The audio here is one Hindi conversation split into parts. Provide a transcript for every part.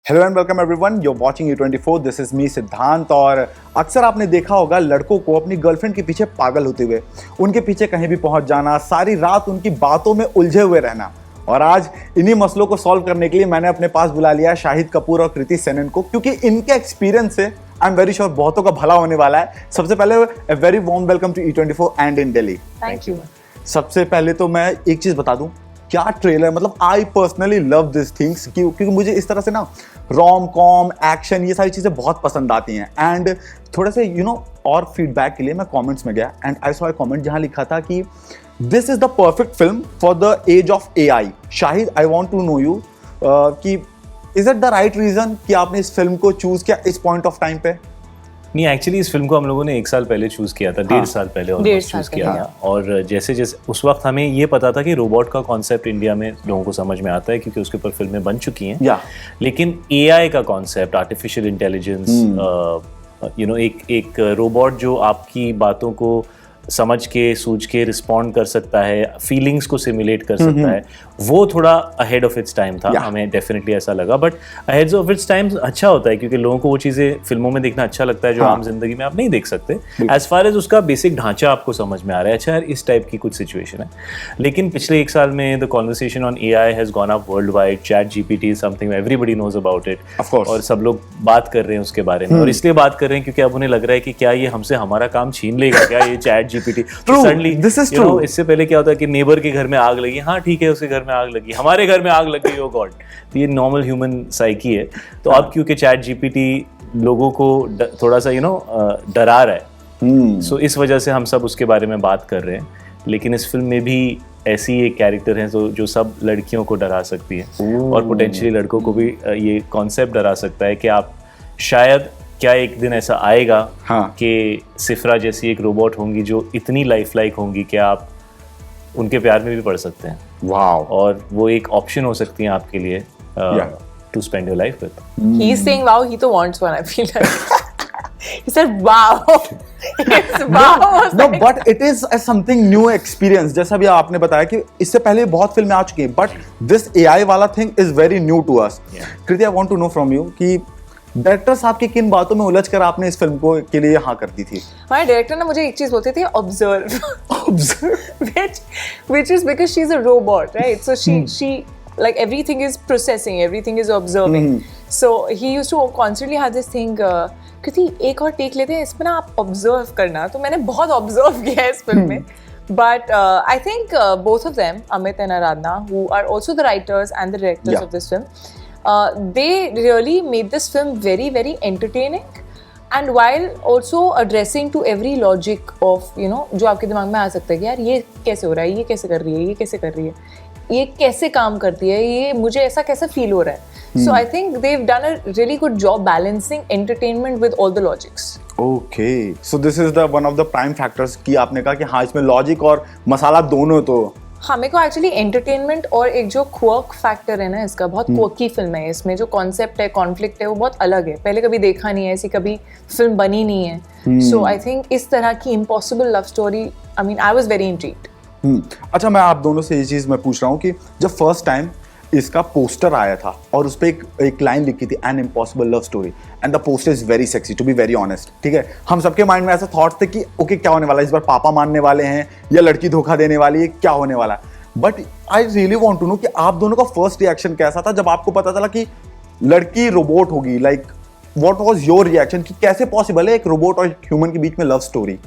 Hello and welcome everyone, you are watching E24। This is me Siddhant. और अक्सर आपने देखा होगा लड़कों को अपनी गर्लफ्रेंड के पीछे पागल होते हुए, उनके पीछे कहीं भी पहुंच जाना, सारी रात उनकी बातों में उलझे हुए रहना। और आज इन्हीं मसलों को सॉल्व करने के लिए मैंने अपने पास बुला लिया शाहिद कपूर और कृति सेनन को, क्योंकि इनके एक्सपीरियंस से आई एम वेरी श्योर बहुतों का भला होने वाला है। सबसे पहले a very warm welcome to E24 and in Delhi. Thank you. सबसे पहले तो मैं एक चीज बता दूं, क्या ट्रेलर, मतलब I personally love this things, क्योंकि मुझे इस तरह से ना रोम कॉम एक्शन ये सारी चीज़ें बहुत पसंद आती हैं। एंड थोड़े से और फीडबैक के लिए मैं कमेंट्स में गया and I saw a comment जहां लिखा था कि this is the perfect film for the age of AI। Shahid, I want to know you कि is it the right reason कि आपने इस फिल्म को चूज किया इस पॉइंट ऑफ टाइम पे? नहीं, एक्चुअली इस फिल्म को हम लोगों ने 1 साल पहले चूज़ किया था, 1.5 साल पहले और चूज़ किया था। और जैसे जैसे उस वक्त हमें ये पता था कि रोबोट का कॉन्सेप्ट इंडिया में लोगों को समझ में आता है, क्योंकि उसके ऊपर फिल्में बन चुकी हैं। लेकिन AI का कॉन्सेप्ट, आर्टिफिशियल इंटेलिजेंस, एक रोबोट जो आपकी बातों को समझ के सूझ के रिस्पॉन्ड कर सकता है, फीलिंग्स को सिमुलेट कर सकता है, वो थोड़ा अहेड ऑफ इट्स टाइम था। हमें डेफिनेटली ऐसा लगा, but ahead of its time अच्छा होता है, क्योंकि लोगों को वो चीज़ें फिल्मों में देखना अच्छा लगता है जो आम जिंदगी में आप नहीं देख सकते। एज फार एज उसका बेसिक ढांचा आपको समझ में आ रहा है, अच्छा यार इस टाइप की कुछ सिचुएशन है। लेकिन पिछले 1 साल में the conversation on AI has gone up worldwide. ChatGPT is something everybody knows about it, और सब लोग बात कर रहे हैं उसके बारे में। और इसलिए बात कर रहे हैं क्योंकि अब उन्हें लग रहा है कि क्या ये हमसे हमारा काम छीन लेगा क्या ये ChatGPT। सडनली इससे पहले क्या होता है कि नेबर के घर में आग लगी, हाँ ठीक है उसके घर में आग लगी, हमारे घर में आग लग गई, ओ गॉड। तो ये नॉर्मल ह्यूमन साइकी है। तो अब क्योंकि ChatGPT लोगों को थोड़ा सा डरा रहा है, सो इस वजह से हम सब उसके बारे में बात कर रहे हैं। लेकिन इस फिल्म में भी ऐसी एक कैरेक्टर है जो सब लड़कियों को डरा सकती है, और पोटेंशियली लड़कों को भी ये कॉन्सेप्ट डरा सकता है कि आप शायद क्या एक दिन ऐसा आएगा कि सिफ्रा जैसी एक रोबोट होंगी जो इतनी लाइफ लाइक होंगी कि आप उनके प्यार में भी पड़ सकते हैं। वाओ। और वो एक ऑप्शन हो सकती है आपके लिए to spend your life with. He is saying wow, he तो wants one, I feel like he said wow. No, but it is a something new experience। जैसा भी आपने बताया कि इससे पहले बहुत फिल्में आ चुकी हैं, but this AI वाला thing is very new to us। Kriti, I want to know from you कि डायरेक्टर साहब की किन बातों में उलझ कर आपने इस फिल्म को के लिए हाँ कर दी थी? हमारे डायरेक्टर ने मुझे एक चीज बोलती थी, observe which is because she's a robot, right? So she like everything is processing, everything is observing। So he used to constantly have this thing, कृति एक और टेक लेते हैं इसमें ना, आप ऑब्जर्व करना। तो मैंने बहुत ऑब्जर्व किया है इस फिल्म में। But I think both of them, Amit and Aradhana, who are also the writers and the directors of this film, they really made this film very, very entertaining, and while also addressing to every logic of जो आपके दिमाग में आ सकता है कि यार ये कैसे हो रहा है, ये कैसे कर रही है, ये कैसे कर रही है, ये कैसे काम करती है, ये मुझे ऐसा कैसे फील हो रहा है। So I think they've done a really good job balancing entertainment with all the logics. Okay, so this is the one of the prime factors कि आपने कहा कि हाँ इसमें लॉजिक और मसाला दोनों। तो हाँ, मेरे को एक्चुअली एंटरटेनमेंट और एक जो क्वर्क फैक्टर है ना इसका, बहुत क्वर्की फिल्म है। इसमें जो कॉन्सेप्ट है, कॉन्फ्लिक्ट है, वो बहुत अलग है, पहले कभी देखा नहीं है, ऐसी कभी फिल्म बनी नहीं है। सो आई थिंक इस तरह की impossible love story, I mean I was very intrigued. अच्छा, मैं आप दोनों से ये चीज़ मैं पूछ रहा हूँ कि जब फर्स्ट टाइम इसका पोस्टर आया था और उस पर एक लाइन लिखी थी, an impossible love story, and the poster is very sexy to be very honest. ठीक है, हम सबके माइंड में ऐसा थॉट थे कि ओके क्या होने वाला है, इस बार पापा मानने वाले हैं या लड़की धोखा देने वाली है, क्या होने वाला है। But I really want to know कि आप दोनों का फर्स्ट रिएक्शन कैसा था जब आपको पता चला कि लड़की रोबोट होगी। Like what was your reaction कि कैसे पॉसिबल है एक रोबोट और ह्यूमन के बीच में love story?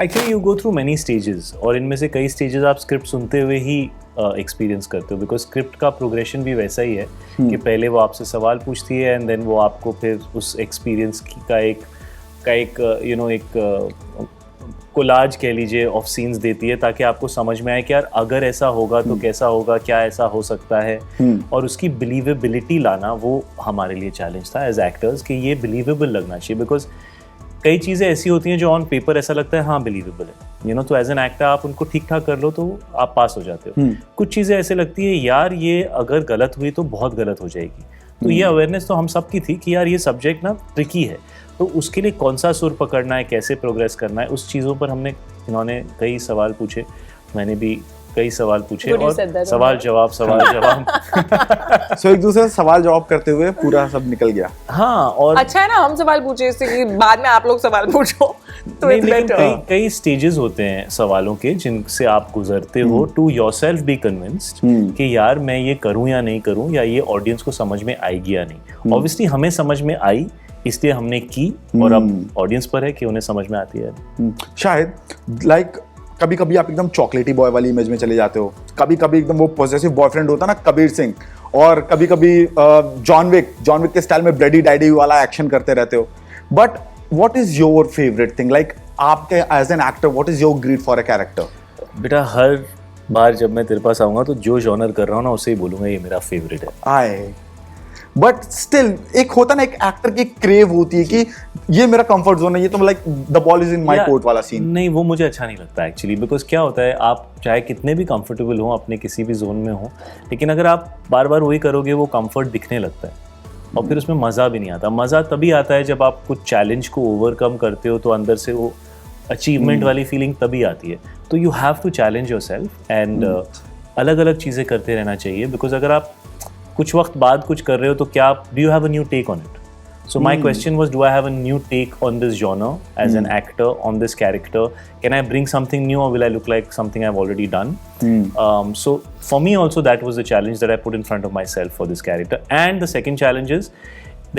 Actually you go through many stages, और इनमें से कई स्टेजेस आप स्क्रिप्ट सुनते हुए ही एक्सपीरियंस करते हो, बिकॉज स्क्रिप्ट का प्रोग्रेशन भी वैसा ही है कि पहले वो आपसे सवाल पूछती है एंड देन वो आपको फिर उस एक्सपीरियंस का एक कोलाज कह लीजिए ऑफ सीन्स देती है, ताकि आपको समझ में आए कि यार अगर ऐसा होगा तो कैसा होगा, क्या ऐसा हो सकता है। और उसकी बिलीवेबिलिटी लाना वो हमारे लिए चैलेंज था एज एक्टर्स कि ये बिलीवेबल लगना चाहिए, बिकॉज कई चीज़ें ऐसी होती हैं जो ऑन पेपर ऐसा लगता है हाँ बिलीवेबल है, तो एज एन एक्टर आप उनको ठीक ठाक कर लो तो आप पास हो जाते हो। कुछ चीज़ें ऐसे लगती है यार ये अगर गलत हुई तो बहुत गलत हो जाएगी। तो ये अवेयरनेस तो हम सब की थी कि यार ये सब्जेक्ट ना ट्रिकी है, तो उसके लिए कौन सा सुर पकड़ना है, कैसे प्रोग्रेस करना है, उस चीज़ों पर इन्होंने कई सवाल पूछे, मैंने भी कई सवाल पूछे Good you और said that, सवाल जवाब सो एक दूसरे से सवाल जवाब करते हुए पूरा सब निकल गया। हाँ, और अच्छा है ना हम सवाल पूछे इससे कि बाद में आप लोग सवाल पूछो तो नहीं, इट्स लेकिन बेटर। कई स्टेजेस होते हैं सवालों के जिनसे आप गुजरते हो टू योरसेल्फ बी कन्विंस्ड कि यार मैं ये करूं या नहीं करूं, या ये ऑडियंस को समझ में आएगी या नहीं। ऑब्वियसली हमें समझ में आई इसलिए हमने की, और अब ऑडियंस पर है कि उन्हें समझ में आती है। शायद लाइक कभी कभी आप एकदम चॉकलेटी बॉय वाली इमेज में चले जाते हो, कभी कभी एकदम वो पॉजेसिव बॉयफ्रेंड होता है ना कबीर सिंह, और कभी कभी जॉन विक के स्टाइल में ब्लडी डैडी वाला एक्शन करते रहते हो। But what is your favourite thing, like आपके as an actor what is your greed for a character? बेटा हर बार जब मैं तेरे पास आऊंगा तो जो जॉनर कर रहा हूँ ना उसे ही बोलूंगा ये मेरा फेवरेट है। आए बट स्टिल एक होता ना, एक एक्टर की क्रेव होती है कि ये मेरा कंफर्ट जोन है, ये तो like the ball is in my court वाला सीन। नहीं, वो मुझे अच्छा नहीं लगता एक्चुअली, बिकॉज क्या होता है आप चाहे कितने भी कंफर्टेबल हो अपने किसी भी जोन में हो, लेकिन अगर आप बार बार वही करोगे वो कंफर्ट दिखने लगता है और फिर उसमें मज़ा भी नहीं आता। मज़ा तभी आता है जब आप कुछ चैलेंज को ओवरकम करते हो तो अंदर से वो अचीवमेंट वाली फीलिंग तभी आती है। तो you have to challenge yourself and अलग अलग चीज़ें करते रहना चाहिए, बिकॉज अगर आप कुछ वक्त बाद कुछ कर रहे हो तो क्या do you have a new take on it? So my question was, do I have a new take on this genre as an actor on this character? Can I bring something new, or will I look like something I've already done? So for me also that was the challenge that I put in front of myself for this character. And the second challenge is,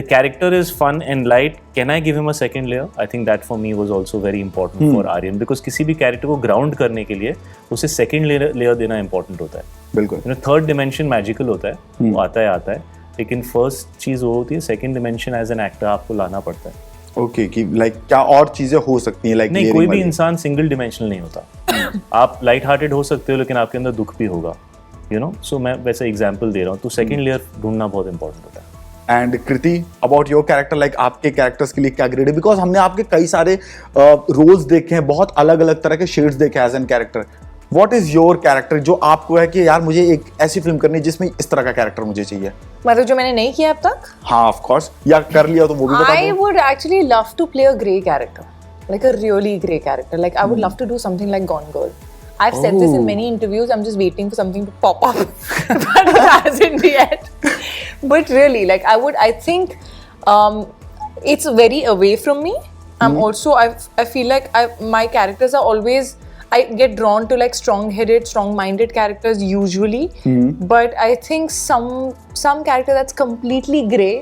the character is fun and light. Can I give him a second layer? I think that for me was also very important for Aryan, because किसी भी character को ground करने के लिए उसे second layer देना important होता है। बिल्कुल। You know, third dimension magical होता है, वो आता है, लेकिन फर्स्ट चीज वो होती है second dimension as an actor आपको लाना पड़ता है। ओके कि लाइक क्या और चीजें हो सकती हैं, लाइक नहीं, कोई भी इंसान सिंगल डिमेंशनल नहीं होता। आप लाइट हार्टेड हो सकते हो लेकिन आपके अंदर दुख भी होगा, यू नो। सो मैं वैसे एग्जांपल दे रहा हूँ, तो सेकंड लेयर ढूंढना बहुत इंपॉर्टेंट होता है। And Kriti, about your character, like आपके कैरेक्टर्स के लिए क्या ग्रेड है? बिकॉज हमने आपके कई सारे रोल्स देखे हैं, बहुत अलग अलग तरह के शेड्स देखे as an character. What is your character जो आपको है कि यार मुझे एक ऐसी फिल्म करनी है जिसमें इस तरह का कैरेक्टर मुझे चाहिए? मतलब जो मैंने नहीं किया अब तक? हाँ ऑफ कोर्स, या कर लिया तो वो भी बता दो। I would actually love to play a grey character, like a really grey character. Like I would love to do something like Gone Girl. I've said this in many interviews. I'm just waiting for something to pop up, but it hasn't yet. But really, like I think it's very away from me. I'm also I feel like my characters are always, I get drawn to like strong-headed, strong-minded characters usually, but I think some character that's completely grey,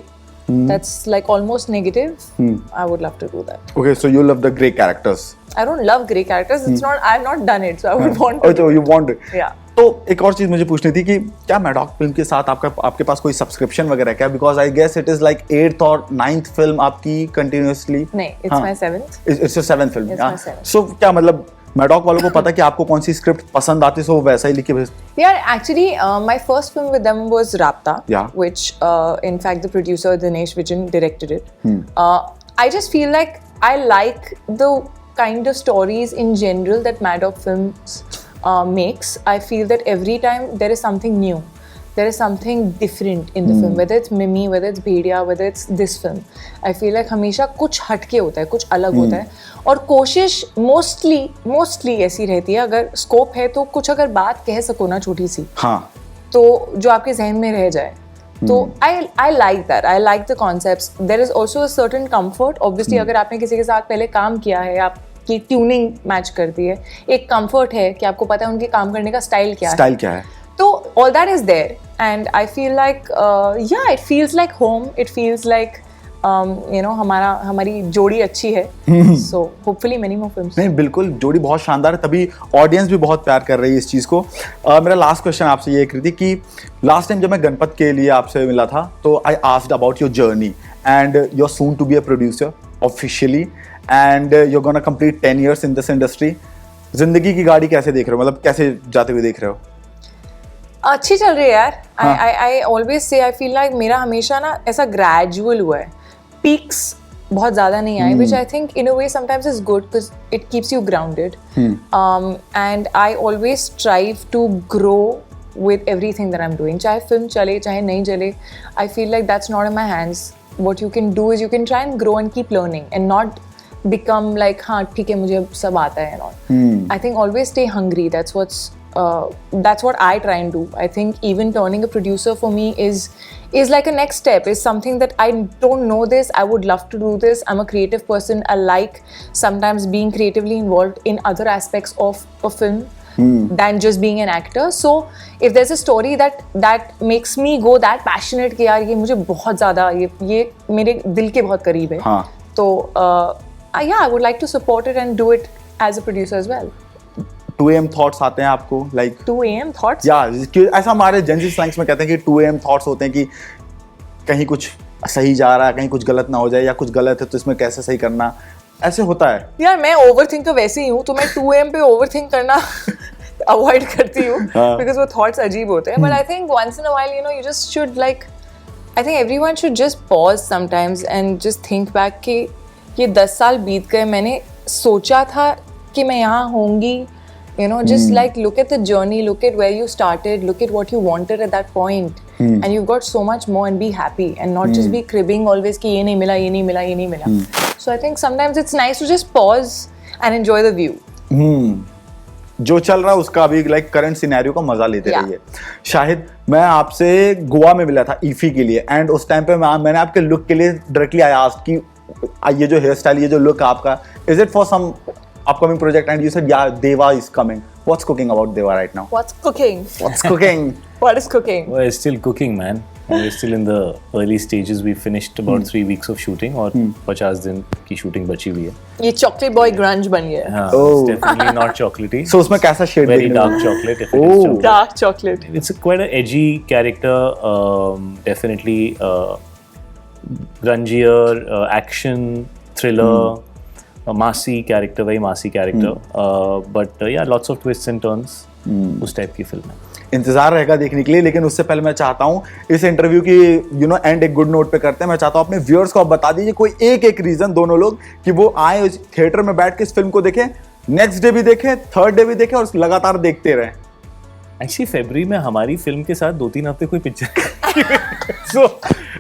that's like almost negative, I would love to do that. Okay, so you love the grey characters. I don't love grey characters. It's not. I've not done it, so I would want to. Oh, so you want it? Yeah. तो एक और चीज मुझे पूछनी थी कि क्या मैडॉक फिल्म के साथ आपके पास कोई सब्सक्रिप्शन वगैरह है क्या? Because I guess it is like 8th और 9th फिल्म आपकी कंटिन्यूअसली। नहीं, it's my 7th. It's your 7th film. It's my 7th. So क्या मतलब मैडॉक वालों को पता कि आपको कौन सी स्क्रिप्ट पसंद आती है, सो वैसा ही लिख के भेज? Yeah, actually, my first film with them was Rapta, Yeah. which, in fact, the producer Dinesh Vijan directed it. I just feel like I like the kind of stories in general that Maddock Films makes. I feel that every time there is something new. There is something different in the film, whether it's Mimi, whether it's Bhedia, whether it's this film. I feel like हमेशा कुछ हटके होता है, कुछ अलग होता है, और कोशिश mostly ऐसी रहती है, अगर स्कोप है तो कुछ अगर बात कह सको ना छोटी सी, हाँ, तो जो आपके जहन में रह जाए, तो I like that. I like the concepts. There is also a certain comfort. Obviously, अगर आपने किसी के साथ पहले काम किया है, आपकी ट्यूनिंग मैच करती है, एक कंफर्ट है कि आपको पता है उनके काम करने का स्टाइल क्या है. So all that is there, and I feel like yeah, it feels like home. It feels like you know, हमारी जोड़ी अच्छी है. So hopefully many more films. नहीं, बिल्कुल जोड़ी बहुत शानदार है, तभी ऑडियंस भी बहुत प्यार कर रही है इस चीज़ को. मेरा लास्ट क्वेश्चन आपसे ये कृति कि लास्ट टाइम जब मैं गणपत के लिए आपसे मिला था तो I asked about your journey, and you are soon to be a producer officially, and you are gonna complete 10 years in this industry. जिंदगी की गाड़ी कैसे देख रहे हो, मतलब कैसे जाते हुए देख रहे हो? अच्छी चल रही है यार. I always say I feel like मेरा हमेशा ना ऐसा gradual हुआ है. Peaks बहुत ज़्यादा नहीं आए, which I think in a way sometimes is good because it keeps you grounded. And I always strive to grow with everything that I'm doing. चाहे film चले चाहे नहीं चले, I feel like that's not in my hands. What you can do is you can try and grow and keep learning and not become like हाँ ठीक है मुझे सब आता है and all. I think always stay hungry. That's what's that's what I try and do. I think even turning a producer for me is like a next step, is something that I don't know this, I would love to do this. I'm a creative person. I like sometimes being creatively involved in other aspects of a film than just being an actor. So if there's a story that makes me go that passionate कि यार ये मुझे बहुत ज़्यादा ये मेरे दिल के बहुत करीब है, हाँ. तो yeah, I would like to support it and do it as a producer as well. 2 AM thoughts आते हैं आपको, like 2 AM thoughts? या ऐसा हमारे जेंजी स्लैंग्स में कहते हैं कि 2 AM थॉट्स होते हैं कि कहीं कुछ सही जा रहा है, कहीं कुछ गलत ना हो जाए, या कुछ गलत है तो इसमें कैसे सही करना, ऐसे होता है. यार मैं ओवरथिंकर वैसे ही हूँ, तो मैं 2 AM पे ओवरथिंक करना अवॉइड करती हूँ, बिकॉज वो थॉट्स अजीब होते हैं. But I think once in a while you just should like, I think everyone should just pause sometimes and just think back कि ये 10 साल बीत गए, मैंने सोचा था कि मैं यहाँ होंगी. Just like look at the journey, look at where you started, look at what you wanted at that point, and you've got so much more, and be happy and not just be cribbing always कि ये नहीं मिला, ये नहीं मिला, ये नहीं मिला. So I think sometimes it's nice to just pause and enjoy the view. जो चल रहा है उसका अभी लाइक करंट सिनेरियो का मजा लेते Yeah. रहिए. शाहिद, मैं आपसे गोवा में मिला था ईफी के लिए, एंड उस टाइम पे मैंने आपके लुक के लिए डायरेक्टली आई आस्क्ड कि ये जो हेयर स्टाइल, ये जो लुक आपका, is it for some upcoming project? And you said yeah, Deva is coming. What's cooking about Deva right now? What's cooking? What's cooking? What is cooking? Well, it's still cooking, man. We're still in the early stages. We finished about 3 weeks of shooting, और 50 दिन की shooting बची हुई है. ये chocolate boy grunge बन गया है. हाँ, Oh. it's definitely not chocolatey. So उसमें कैसा shade Very देखने को dark मिला? chocolate. If it is chocolate. Dark chocolate. It's quite an edgy character. Definitely grungier, action, thriller. A massy character, very massy character. But yeah, lots of twists and turns. उस टाइप की फिल्म है. इंतजार रहेगा देखने के लिए, लेकिन उससे पहले मैं चाहता हूँ इस इंटरव्यू की एंड एक गुड नोट पे करते हैं. मैं चाहता हूँ अपने व्यूअर्स को आप बता दीजिए कोई एक रीजन, दोनों लोग, कि वो आए थिएटर में बैठ के इस फिल्म को देखें, नेक्स्ट डे भी देखें, थर्ड डे भी देखें, और लगातार देखते रहें. एक्चुअली फरवरी में हमारी फिल्म के साथ 2-3 हफ्ते कोई picture So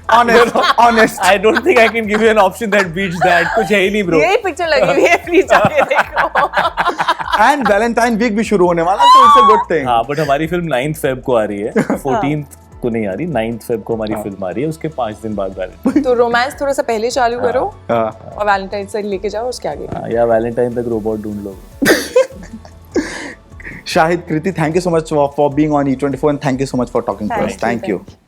honest. I don't think I can give you an option that beats that. कुछ है ही नहीं bro. यही पिक्चर लगी हुई है, प्लीज जाके देखो. And Valentine week भी शुरू होने वाला, so it's a good thing. हाँ, बट हमारी फिल्म 9th Feb को आ रही है. 14th को नहीं आ रही, 9th Feb को हमारी फिल्म आ रही है. उसके 5 दिन बाद वैलेंटाइन. तो रोमांस थोड़ा सा पहले चालू करो हाँ. और वैलेंटाइन से लेके जाओ उसके आगे. या वैलेंटाइन तक रोबोट ढूंढ लो. Shahid, Kriti, thank you so much for being on E24, and thank you so much for talking to us. Thank you. Thank you.